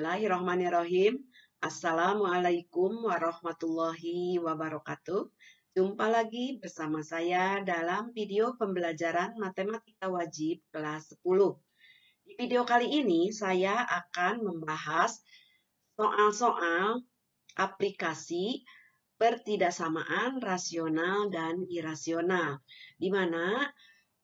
Bismillahirrahmanirrahim. Assalamualaikum warahmatullahi wabarakatuh. Jumpa lagi bersama saya dalam video pembelajaran matematika wajib kelas 10. Di video kali ini saya akan membahas soal-soal aplikasi pertidaksamaan rasional dan irasional, di mana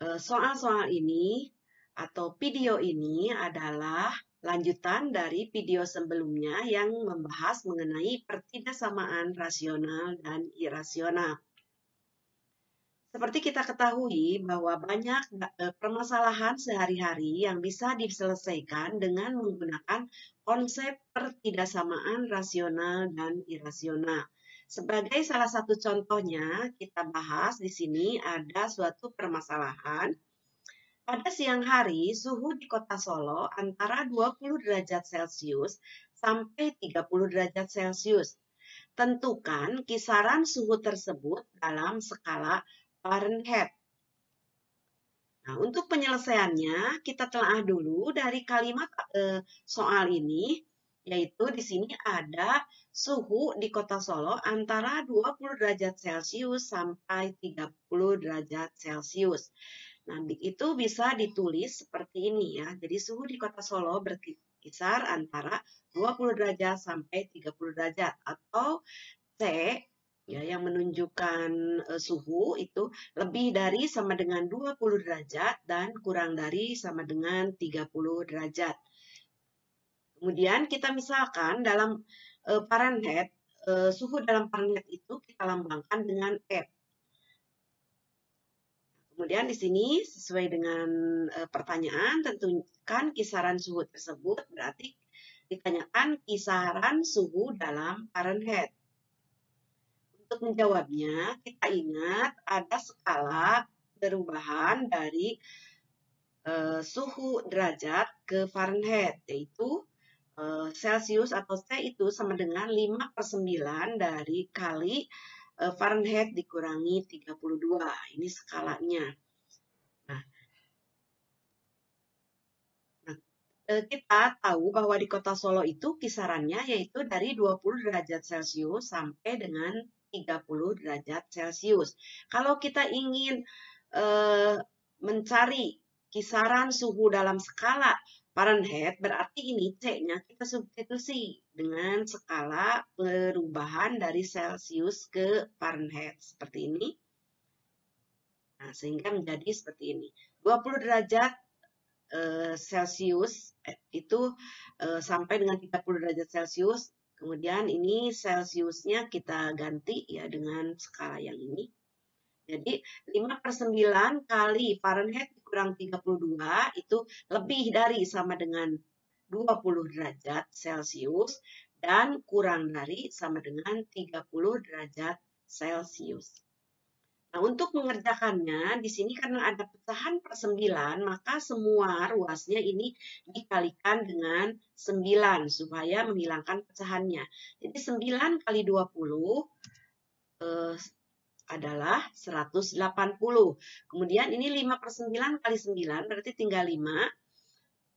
soal-soal ini atau video ini adalah lanjutan dari video sebelumnya yang membahas mengenai pertidaksamaan rasional dan irasional. Seperti kita ketahui bahwa banyak permasalahan sehari-hari yang bisa diselesaikan dengan menggunakan konsep pertidaksamaan rasional dan irasional. Sebagai salah satu contohnya, kita bahas di sini ada suatu permasalahan. Pada siang hari, suhu di kota Solo antara 20 derajat Celcius sampai 30 derajat Celcius. Tentukan kisaran suhu tersebut dalam skala Fahrenheit. Nah, untuk penyelesaiannya, kita telah dulu dari kalimat soal ini, yaitu di sini ada suhu di kota Solo antara 20 derajat Celcius sampai 30 derajat Celcius. Nah, itu bisa ditulis seperti ini ya. Jadi suhu di kota Solo berkisar antara 20 derajat sampai 30 derajat. Atau C ya, yang menunjukkan suhu itu lebih dari sama dengan 20 derajat dan kurang dari sama dengan 30 derajat. Kemudian kita misalkan dalam Fahrenheit, suhu dalam Fahrenheit itu kita lambangkan dengan F. Kemudian di sini sesuai dengan pertanyaan, tentukan kisaran suhu tersebut, berarti ditanyakan kisaran suhu dalam Fahrenheit. Untuk menjawabnya, kita ingat ada skala perubahan dari suhu derajat ke Fahrenheit, yaitu Celcius atau C itu sama dengan 5/9 dari kali Fahrenheit dikurangi 32. Ini skalanya. Nah, kita tahu bahwa di kota Solo itu kisarannya yaitu dari 20 derajat Celcius sampai dengan 30 derajat Celcius. Kalau kita ingin mencari kisaran suhu dalam skala Fahrenheit, berarti ini C-nya kita substitusi dengan skala perubahan dari Celcius ke Fahrenheit. Seperti ini. Nah, sehingga menjadi seperti ini. 20 derajat Celcius itu sampai dengan 30 derajat Celcius. Kemudian ini Celciusnya kita ganti ya dengan skala yang ini. Jadi 5/9 kali Fahrenheit dikurang 32 itu lebih dari sama dengan 20 derajat Celcius dan kurang dari sama dengan 30 derajat Celcius. Nah, untuk mengerjakannya di sini karena ada pecahan per 9, maka semua ruasnya ini dikalikan dengan 9 supaya menghilangkan pecahannya. Jadi 9 kali 20 adalah 180. Kemudian ini 5/9 kali 9 berarti tinggal 5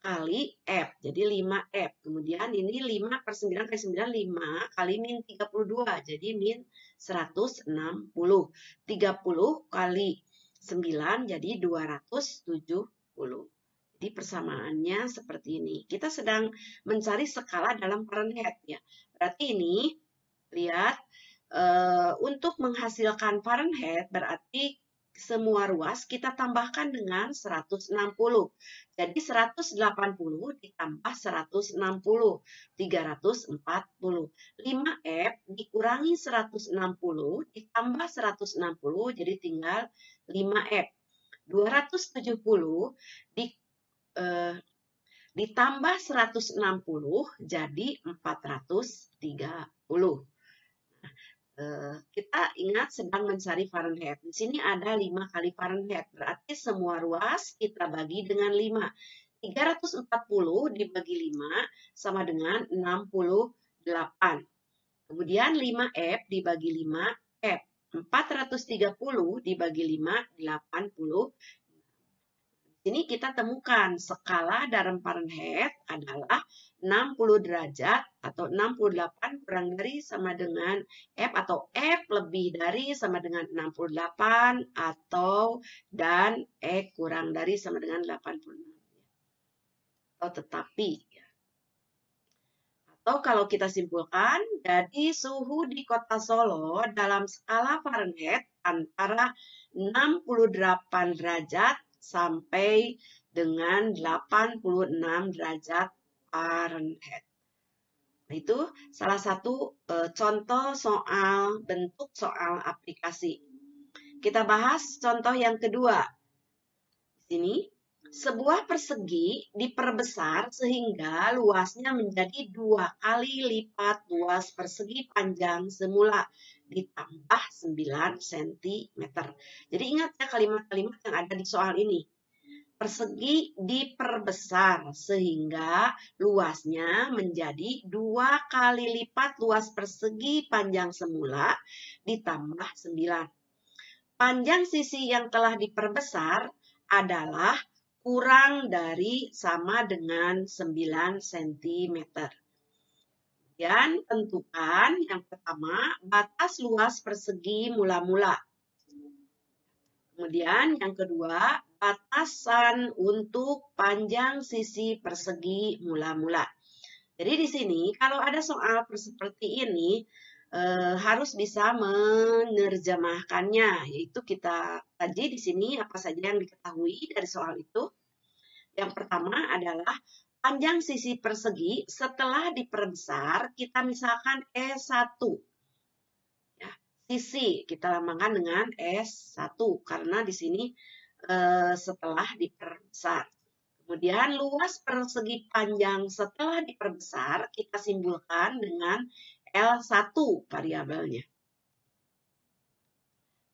kali F. Jadi 5F. Kemudian ini 5/9 kali 9, 5 kali min 32. Jadi min 160. 30 kali 9 jadi 270. Jadi persamaannya seperti ini. Kita sedang mencari skala dalam Fahrenheit ya. Berarti ini lihat untuk menghasilkan Fahrenheit berarti semua ruas kita tambahkan dengan 160. Jadi 180 ditambah 160, 340. 5F dikurangi 160 ditambah 160 jadi tinggal 5F. 270 ditambah 160 jadi 430. Kita ingat sedang mencari Fahrenheit. Di sini ada 5 kali Fahrenheit. Berarti semua ruas kita bagi dengan 5. 340 dibagi 5 sama dengan 68. Kemudian 5F dibagi 5F. 430 dibagi 5, 80. Sini kita temukan skala dalam Fahrenheit adalah 60 derajat atau 68 kurang dari sama dengan F atau F lebih dari sama dengan 68 atau dan E kurang dari sama dengan 86. Atau tetapi. Atau kalau kita simpulkan, jadi suhu di kota Solo dalam skala Fahrenheit antara 68 derajat sampai dengan 86 derajat Fahrenheit. Nah, itu salah satu contoh soal bentuk soal aplikasi. Kita bahas contoh yang kedua. Di sini, sebuah persegi diperbesar sehingga luasnya menjadi 2 kali lipat luas persegi panjang semula ditambah 9 cm. Jadi ingat ya kalimat-kalimat yang ada di soal ini. Persegi diperbesar sehingga luasnya menjadi 2 kali lipat luas persegi panjang semula ditambah 9. Panjang sisi yang telah diperbesar adalah kurang dari sama dengan 9 cm. Dan tentukan yang pertama batas luas persegi mula-mula. Kemudian yang kedua batasan untuk panjang sisi persegi mula-mula. Jadi di sini kalau ada soal seperti ini harus bisa menerjemahkannya, yaitu kita kaji di sini apa saja yang diketahui dari soal itu. Yang pertama adalah panjang sisi persegi setelah diperbesar, kita misalkan S1. Ya, sisi kita lambangkan dengan S1 karena di sini setelah diperbesar. Kemudian luas persegi panjang setelah diperbesar kita simbolkan dengan L1 variabelnya.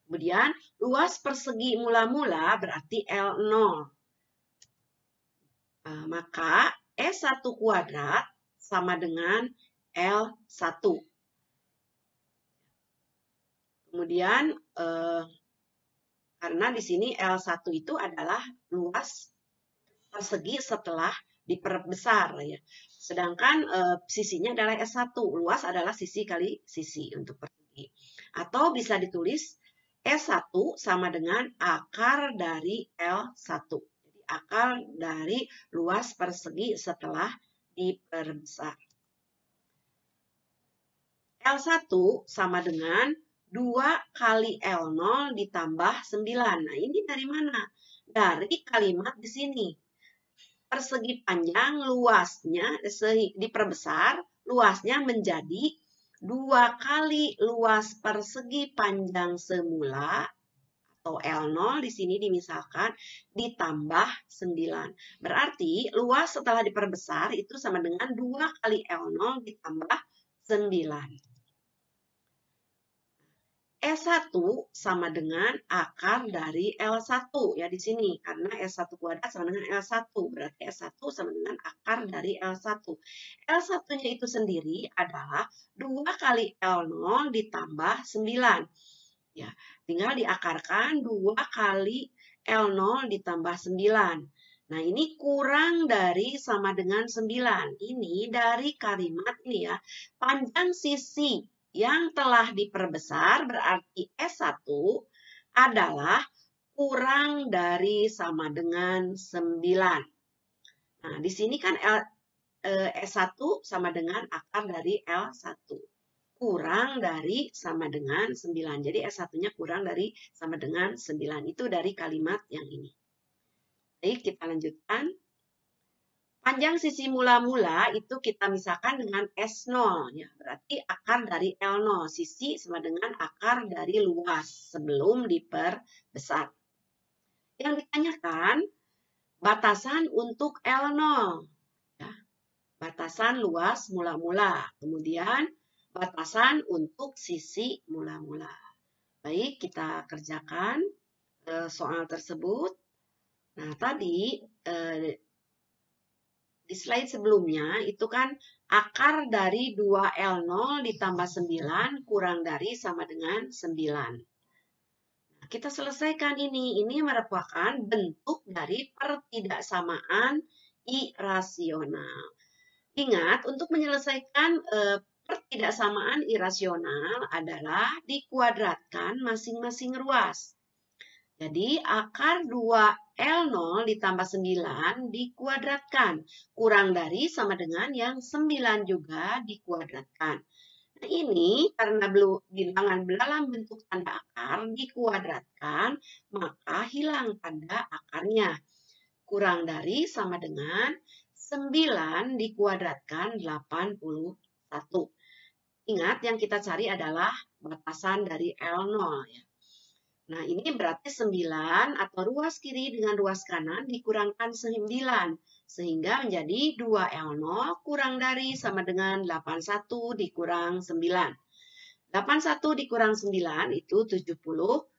Kemudian luas persegi mula-mula berarti L0. Maka S1 kuadrat sama dengan L1. Kemudian karena di sini L1 itu adalah luas persegi setelah diperbesar ya. Sedangkan sisinya adalah S1, luas adalah sisi kali sisi untuk persegi. Atau bisa ditulis S1 sama dengan akar dari L1. Jadi akar dari luas persegi setelah diperbesar. L1 sama dengan 2 kali L0 ditambah 9. Nah, ini dari mana? Dari kalimat di sini. Persegi panjang luasnya diperbesar, luasnya menjadi 2 kali luas persegi panjang semula atau L0 di sini dimisalkan ditambah 9. Berarti luas setelah diperbesar itu sama dengan 2 kali L0 ditambah 9. S1 sama dengan akar dari L1 ya di sini karena S1 kuadrat sama dengan L1 berarti S1 sama dengan akar dari L1. L1-nya itu sendiri adalah 2 kali L0 ditambah 9. Ya, tinggal diakarkan 2 kali L0 ditambah 9. Nah, ini kurang dari sama dengan 9. Ini dari kalimat ini ya. Panjang sisi yang telah diperbesar berarti S1 adalah kurang dari sama dengan 9. Nah, di sini kan S1 sama dengan akar dari L1. Kurang dari sama dengan 9. Jadi S1-nya kurang dari sama dengan 9. Itu dari kalimat yang ini. Baik, kita lanjutkan. Panjang sisi mula-mula itu kita misalkan dengan S0. Ya, berarti akar dari L0. Sisi sama dengan akar dari luas sebelum diperbesar. Yang ditanyakan, batasan untuk L0. Ya, batasan luas mula-mula. Kemudian, batasan untuk sisi mula-mula. Baik, kita kerjakan soal tersebut. Nah, tadi di slide sebelumnya itu kan akar dari 2L0 ditambah 9 kurang dari sama dengan 9. Kita selesaikan ini. Ini merupakan bentuk dari pertidaksamaan irasional. Ingat, untuk menyelesaikan pertidaksamaan irasional adalah dikuadratkan masing-masing ruas. Jadi akar 2L0 ditambah 9 dikuadratkan. Kurang dari sama dengan yang 9 juga dikuadratkan. Nah, ini karena bilangan dalam bentuk tanda akar dikuadratkan, maka hilang tanda akarnya. Kurang dari sama dengan 9 dikuadratkan 81. Ingat, yang kita cari adalah batasan dari L0. Ya. Nah, ini berarti 9 atau ruas kiri dengan ruas kanan dikurangkan 9. Sehingga menjadi 2L0 kurang dari sama dengan 81 dikurang 9. 81 dikurang 9 itu 72.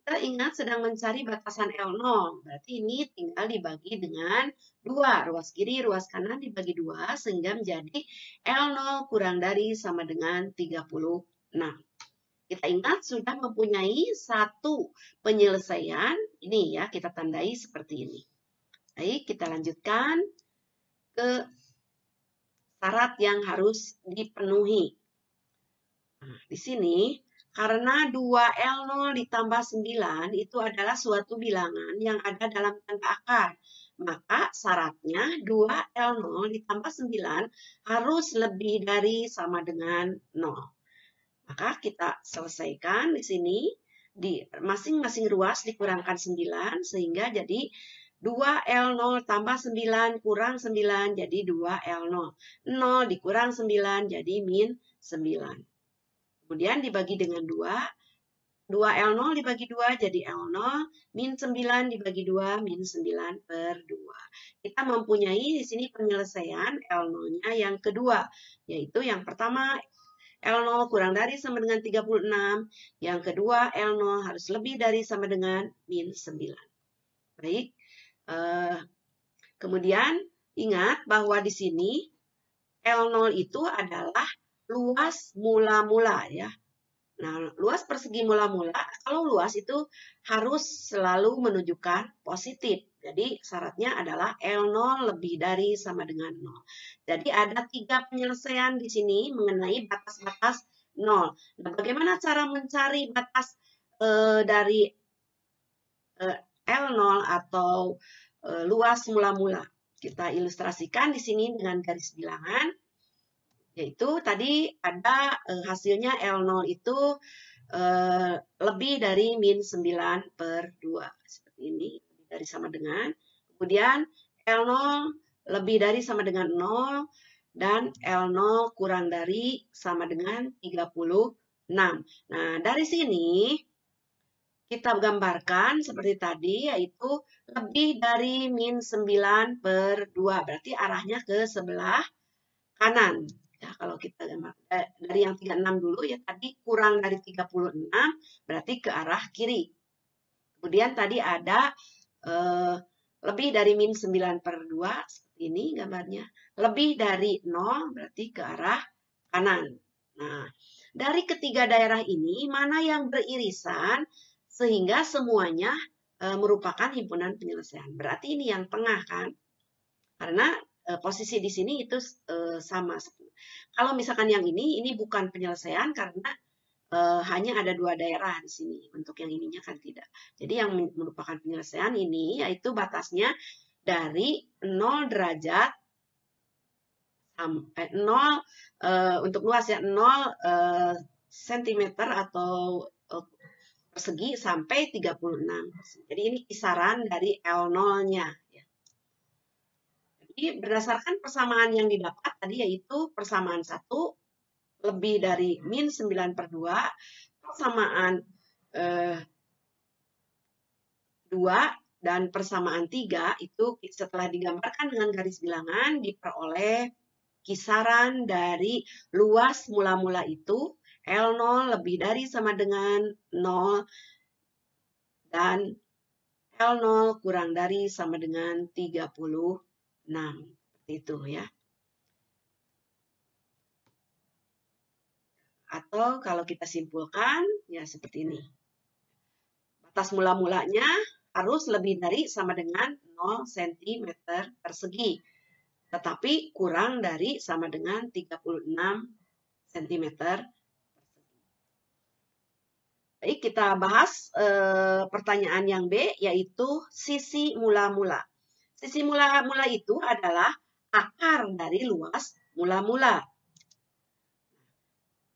Kita ingat sedang mencari batasan L0. Berarti ini tinggal dibagi dengan 2. Ruas kiri, ruas kanan dibagi 2. Sehingga menjadi L0 kurang dari sama dengan 36. Kita ingat sudah mempunyai satu penyelesaian. Ini ya, kita tandai seperti ini. Baik, kita lanjutkan ke syarat yang harus dipenuhi. Nah, di sini, karena 2L0 ditambah 9 itu adalah suatu bilangan yang ada dalam tanda akar. Maka syaratnya 2L0 ditambah 9 harus lebih dari sama dengan 0. Maka kita selesaikan di sini, di masing-masing ruas dikurangkan 9, sehingga jadi 2L0 tambah 9 kurang 9 jadi 2L0. 0 dikurang 9 jadi min 9. Kemudian dibagi dengan 2. 2L0 dibagi 2 jadi L0. Min 9 dibagi 2 min 9 per 2. Kita mempunyai di sini penyelesaian L0-nya yang kedua. Yaitu yang pertama L0 kurang dari sama dengan 36. Yang kedua, L0 harus lebih dari sama dengan min 9. Baik. Kemudian, ingat bahwa di sini L0 itu adalah luas mula-mula ya. Nah, luas persegi mula-mula, kalau luas itu harus selalu menunjukkan positif. Jadi syaratnya adalah L0 lebih dari sama dengan 0. Jadi ada 3 penyelesaian di sini mengenai batas-batas 0. Nah, bagaimana cara mencari batas dari L0 atau luas mula-mula? Kita ilustrasikan di sini dengan garis bilangan. Yaitu tadi ada hasilnya L0 itu lebih dari min 9 per 2. Seperti ini, lebih dari sama dengan. Kemudian L0 lebih dari sama dengan 0 dan L0 kurang dari sama dengan 36. Nah, dari sini kita gambarkan seperti tadi, yaitu lebih dari min 9 per 2. Berarti arahnya ke sebelah kanan. Ya, kalau kita gambar dari yang 36 dulu ya, tadi kurang dari 36 berarti ke arah kiri. Kemudian tadi ada lebih dari min 9 per 2 seperti ini gambarnya. Lebih dari 0 berarti ke arah kanan. Nah, dari ketiga daerah ini mana yang beririsan sehingga semuanya merupakan himpunan penyelesaian. Berarti ini yang tengah kan? Karena posisi di sini itu sama. Kalau misalkan yang ini bukan penyelesaian karena hanya ada 2 daerah di sini. Untuk yang ininya kan tidak. Jadi yang merupakan penyelesaian ini yaitu batasnya dari 0 derajat sampai 0 untuk luas ya 0 cm atau persegi sampai 36. Jadi ini kisaran dari L0-nya. Jadi berdasarkan persamaan yang didapat tadi yaitu persamaan 1 lebih dari min 9 per 2, persamaan 2 dan persamaan 3 itu setelah digambarkan dengan garis bilangan diperoleh kisaran dari luas mula-mula itu L0 lebih dari sama dengan 0 dan L0 kurang dari sama dengan 36. Seperti itu ya. Atau kalau kita simpulkan, ya seperti ini. batas mula-mulanya harus lebih dari sama dengan 0 cm persegi. Tetapi kurang dari sama dengan 36 cm persegi. Baik, kita bahas pertanyaan yang B, yaitu sisi mula-mula. Sisi mula-mula itu adalah akar dari luas mula-mula.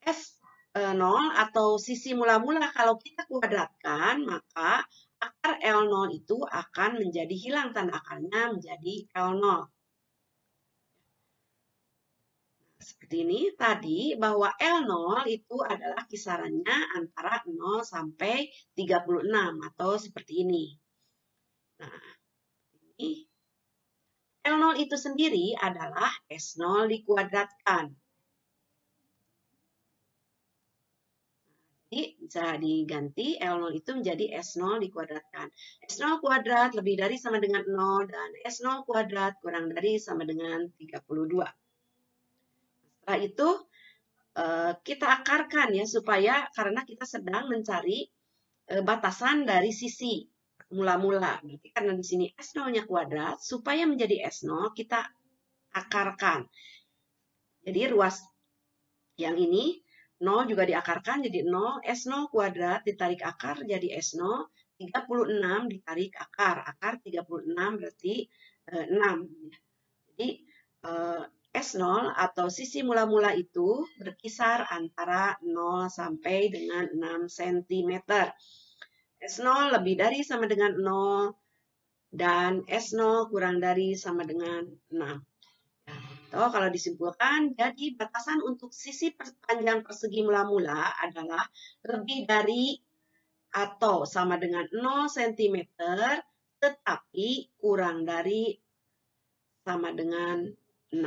F0 atau sisi mula-mula kalau kita kuadratkan, maka akar L0 itu akan menjadi hilang tanda akarnya menjadi L0. Seperti ini tadi bahwa L0 itu adalah kisarannya antara 0 sampai 36 atau seperti ini. Nah, ini L0 itu sendiri adalah S0 dikuadratkan. Jadi bisa diganti L0 itu menjadi S0 dikuadratkan. S0 kuadrat lebih dari sama dengan 0 dan S0 kuadrat kurang dari sama dengan 32. Setelah itu kita akarkan ya supaya karena kita sedang mencari batasan dari sisi mula-mula. Berarti karena di sini S0-nya kuadrat, supaya menjadi S0 kita akarkan. Jadi ruas yang ini 0 juga diakarkan jadi 0, S0 kuadrat ditarik akar jadi S0, 36 ditarik akar. Akar 36 berarti 6. Jadi S0 atau sisi mula-mula itu berkisar antara 0 sampai dengan 6 cm. S0 lebih dari sama dengan 0 dan S0 kurang dari sama dengan 6. Atau kalau disimpulkan, jadi batasan untuk sisi panjang persegi mula-mula adalah lebih dari atau sama dengan 0 cm, tetapi kurang dari sama dengan 6.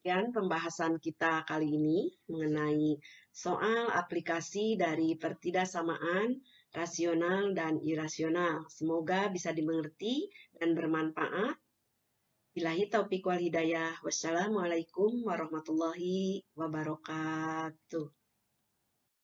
Demikian pembahasan kita kali ini mengenai soal aplikasi dari pertidaksamaan rasional dan irasional. Semoga bisa dimengerti dan bermanfaat. Billahi taufiq wal hidayah. Wassalamualaikum warahmatullahi wabarakatuh.